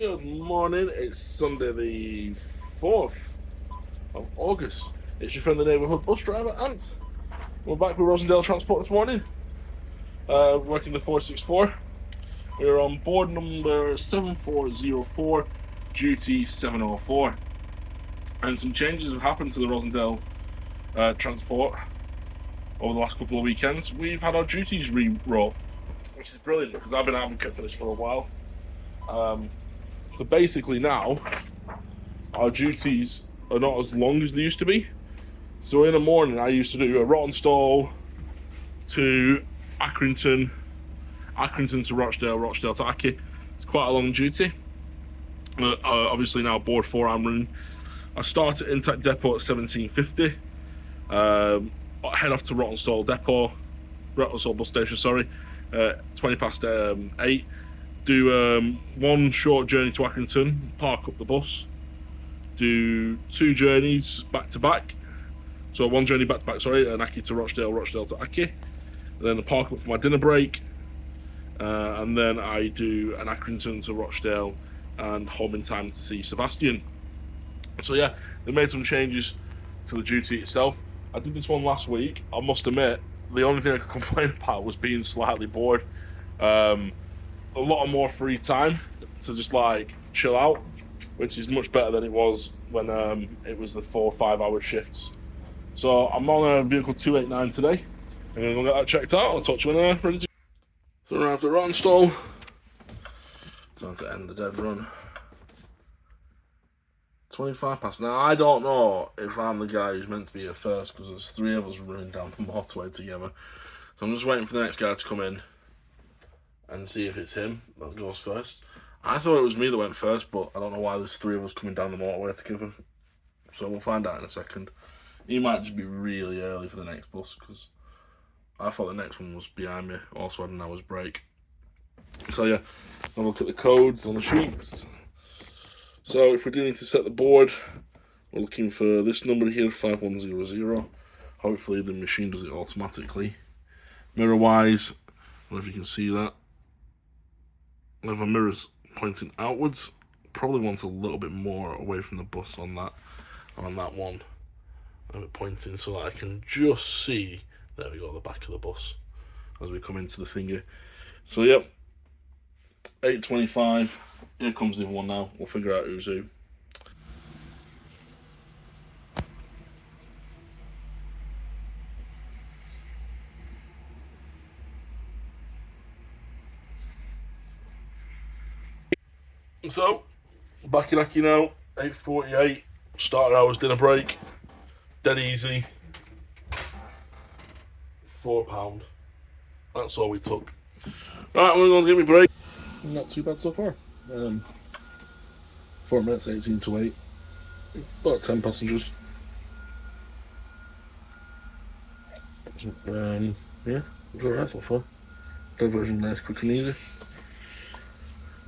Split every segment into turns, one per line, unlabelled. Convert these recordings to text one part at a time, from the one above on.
Good morning, it's Sunday the 4th of August. It's your friendly neighbourhood bus driver, Ant. We're back with Rosendale Transport this morning, working the 464. We're on board number 7404, duty 704. And some changes have happened to the Rosendale Transport over the last couple of weekends. We've had our duties rewrote, which is brilliant because I've been an advocate for this for a while. So basically now, our duties are not as long as they used to be. So in the morning, I used to do a Rottenstall to Accrington, Accrington to Rochdale, Rochdale to Aki. It's quite a long duty. Obviously now board 4 I'm running. I start at Intact Depot at 17:50. Head off to Rottenstall Depot, Rottenstall bus station, sorry, 20 past 8. Do one short journey to Accrington, park up the bus. Do 2 journeys back to back. So one journey back to back, sorry, and Aki to Rochdale, Rochdale to Aki. And then I park up for my dinner break. And then I do an Accrington to Rochdale and home in time to see Sebastian. So yeah, they made some changes to the duty itself. I did this one last week. I must admit, the only thing I could complain about was being slightly bored. A lot more free time to just like chill out, which is much better than it was when it was the 4 or 5 hour shifts. So I'm on a vehicle 289 today. I'm going to go get that checked out. I'll talk to you when I'm ready to. So we're after Rottenstall. Time to end the dead run. 25 past. Now I don't know if I'm the guy who's meant to be here first because there's 3 of us running down the motorway together. So I'm just waiting for the next guy to come in and see if it's him that goes first. I thought it was me that went first, but I don't know why there's 3 of us coming down the motorway together. So we'll find out in a second. He might just be really early for the next bus because I thought the next one was behind me. Also had an hour's break. So yeah, I'll look at the codes on the sheets. So if we do need to set the board, we're looking for this number here, 5100. Hopefully the machine does it automatically. Mirror wise, I don't know if you can see that. I have my mirrors pointing outwards. Probably want a little bit more away from the bus on that one. I have it pointing so that I can just see, there we go, the back of the bus as we come into the thingy. So yep, 8:25. Here comes the other one now. We'll figure out who's who. So, back in Aki now, 8:48. Started hours, dinner break. Dead easy. £4. That's all we took. Right, we're going to give me a break. Not too bad so far. 4 minutes, 18 to 8. About 10 passengers. Yeah, it's alright so far. Diversion nice, quick and easy.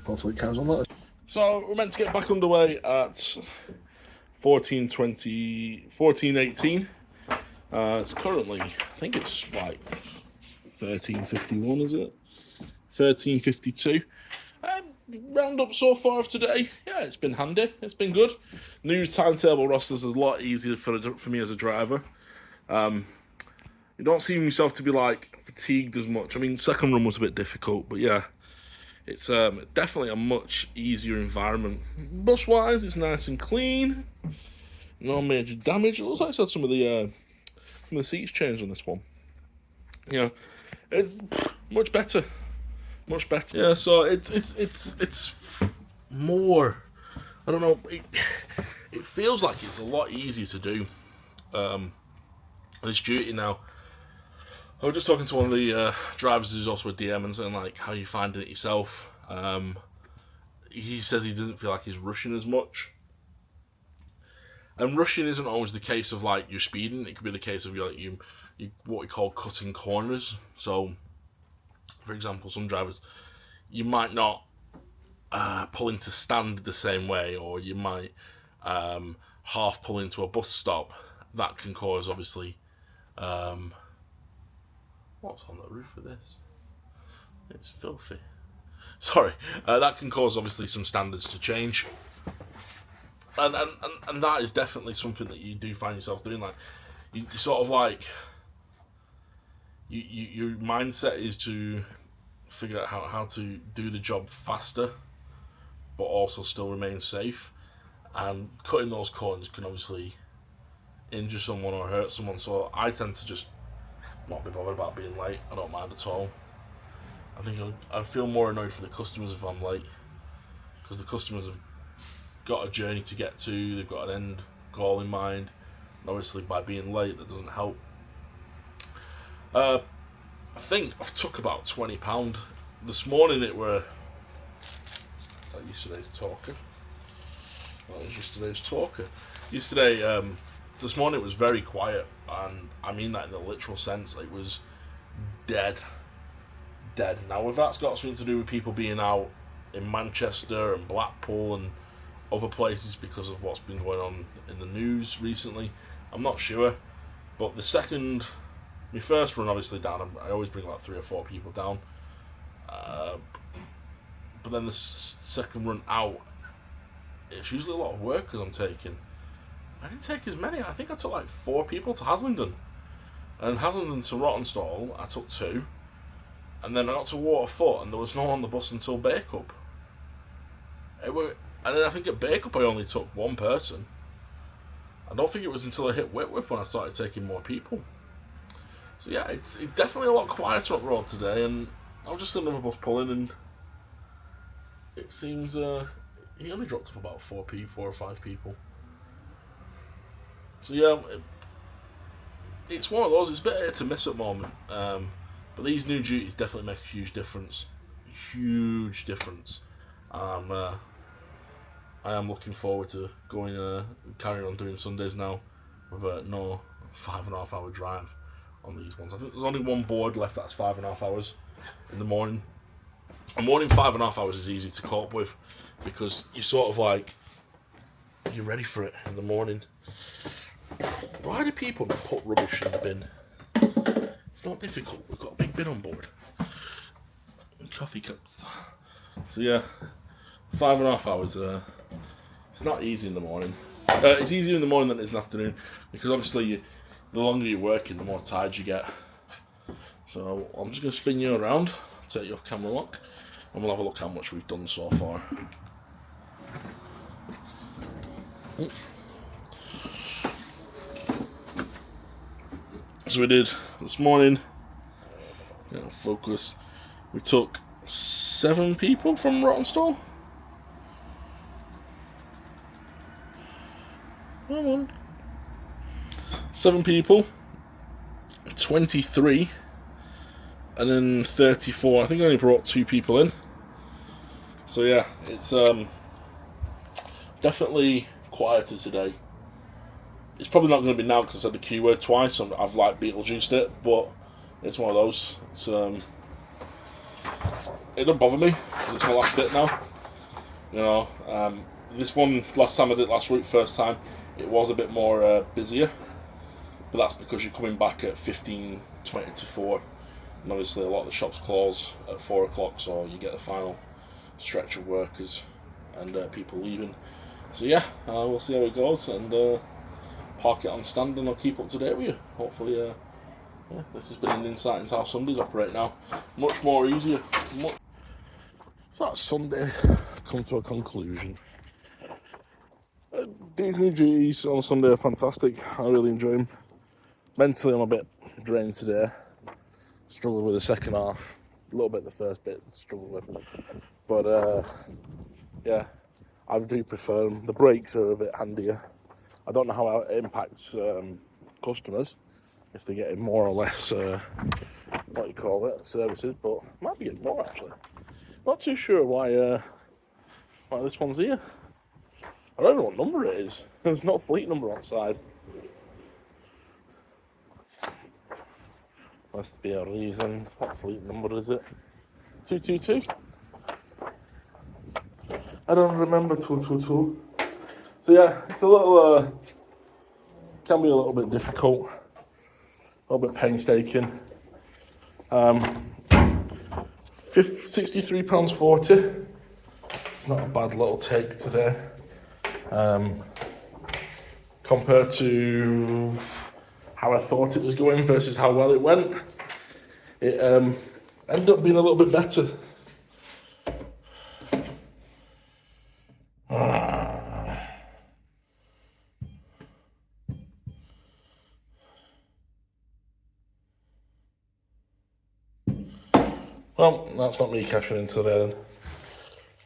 Hopefully it carries on that. So we're meant to get back underway at 14:18. It's currently, I think it's like 13:51, is it? 13:52. Round up so far of today. Yeah, it's been handy. It's been good. New timetable rosters is a lot easier for me as a driver. You don't seem yourself to be like fatigued as much. I mean, second run was a bit difficult, but yeah, it's definitely a much easier environment. Bus wise, it's nice and clean. No major damage. It looks like it's had some of the seats changed on this one. Yeah, it's much better. Much better. Yeah, so it's more. I don't know. It feels like it's a lot easier to do this duty now. I was just talking to one of the drivers who's also a DM and saying like, how you finding it yourself? He says he doesn't feel like he's rushing as much. And rushing isn't always the case of like you're speeding. It could be the case of you what we call cutting corners. So, for example, some drivers, you might not pull into stand the same way, or you might half pull into a bus stop. That can cause, obviously, what's on the roof of this? It's filthy. that can cause obviously some standards to change, and that is definitely something that you do find yourself doing. Like you sort of like your mindset is to figure out how to do the job faster, but also still remain safe. And cutting those corners can obviously injure someone or hurt someone. So I tend to just not be bothered about being late. I don't mind at all. I think I feel more annoyed for the customers if I'm late, because the customers have got a journey to get to, they've got an end goal in mind, and obviously by being late that doesn't help. I think I've took about £20. This morning it were... Is that yesterday's talker? That was yesterday's talker. Yesterday, this morning it was very quiet, and I mean that in the literal sense. It was dead. Now, if that's got something to do with people being out in Manchester and Blackpool and other places because of what's been going on in the news recently, I'm not sure. But my first run obviously down, I always bring about 3 or 4 people down. But then the second run out, it's usually a lot of workers I'm taking. I didn't take as many. I think I took like 4 people to Haslingden. And Haslingden to Rottenstall, I took 2. And then I got to Waterfoot, and there was no one on the bus until Bacup. And then I think at Bacup I only took 1 person. I don't think it was until I hit Whitworth when I started taking more people. So yeah, it's definitely a lot quieter up the road today, and I was just another bus pulling, and it seems he only dropped off about 4 or 5 people. So yeah, it's one of those. It's a bit hit to miss at the moment. But these new duties definitely make a huge difference. Huge difference. I am looking forward to going carrying on doing Sundays now with no 5.5 hour drive on these ones. I think there's only one board left that's 5.5 hours in the morning. A morning 5.5 hours is easy to cope with because you're sort of like, you're ready for it in the morning. Why do people put rubbish in the bin? It's not difficult. We've got a big bin on board. Coffee cups. So yeah, 5.5 hours. It's not easy in the morning. It's easier in the morning than it is in the afternoon because obviously the longer you're working, the more tired you get. So I'm just going to spin you around, take your camera lock, and we'll have a look how much we've done so far. So we did this morning, focus, we took 7 people from Rottenstall. Come on. 7 people, 23, and then 34. I think I only brought 2 people in. So yeah, it's definitely quieter today. It's probably not going to be now because I said the Q word twice. I've like Beetlejuiced it, but it's one of those. It's it doesn't bother me because it's my last bit now. This one last time I did it last week, first time, it was a bit more busier, but that's because you're coming back at 15:20 to 4, and obviously a lot of the shops close at 4 o'clock, so you get the final stretch of workers and people leaving. So yeah, we'll see how it goes and. Park it on stand and I'll keep up to date with you. Hopefully, this has been an insight into how Sundays operate now. Much more easier. So that's Sunday come to a conclusion. These new duties on Sunday are fantastic. I really enjoy them. Mentally, I'm a bit drained today. Struggled with the second half. A little bit the first bit, struggled with. But, yeah, I do prefer them. The brakes are a bit handier. I don't know how it impacts customers, if they're getting more or less, services, but might be getting more actually. Not too sure why this one's here. I don't know what number it is. There's no fleet number on side. Must be a reason. What fleet number is it? 222? I don't remember 222. So yeah, it's a little, can be a little bit difficult, a little bit painstaking. £63.40. It's not a bad little take today. Compared to how I thought it was going versus how well it went, it ended up being a little bit better. Well, that's not me cashing in today then.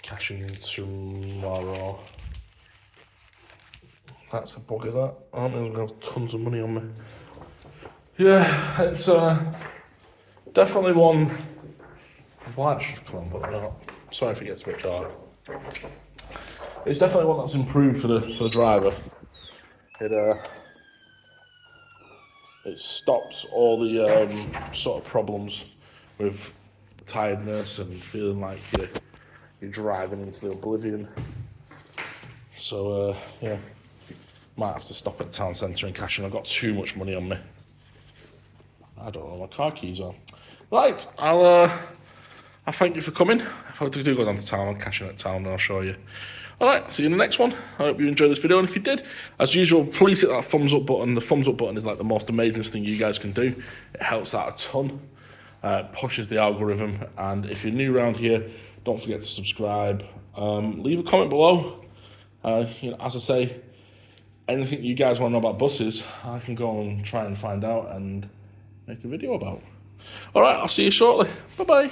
Cashing in tomorrow. That's a bugger, that. I'm going to have tons of money on me. Yeah, it's definitely one. The light should come on, but they're not. Sorry if it gets a bit dark. It's definitely one that's improved for the driver. It stops all the sort of problems with tiredness and feeling like you're driving into the oblivion. So yeah, might have to stop at the town centre and cash in. I've got too much money on me. I don't know where my car keys are. Right, I thank you for coming. If I do go down to town, I'll cash in at town and I'll show you. Alright, see you in the next one. I hope you enjoyed this video, and if you did, as usual, please hit that thumbs up button. The thumbs up button is like the most amazing thing you guys can do. It helps out a ton, pushes the algorithm, and if you're new around here, don't forget to subscribe. Leave a comment below. As I say, anything you guys want to know about buses, I can go and try and find out and make a video about. Alright, I'll see you shortly. Bye-bye.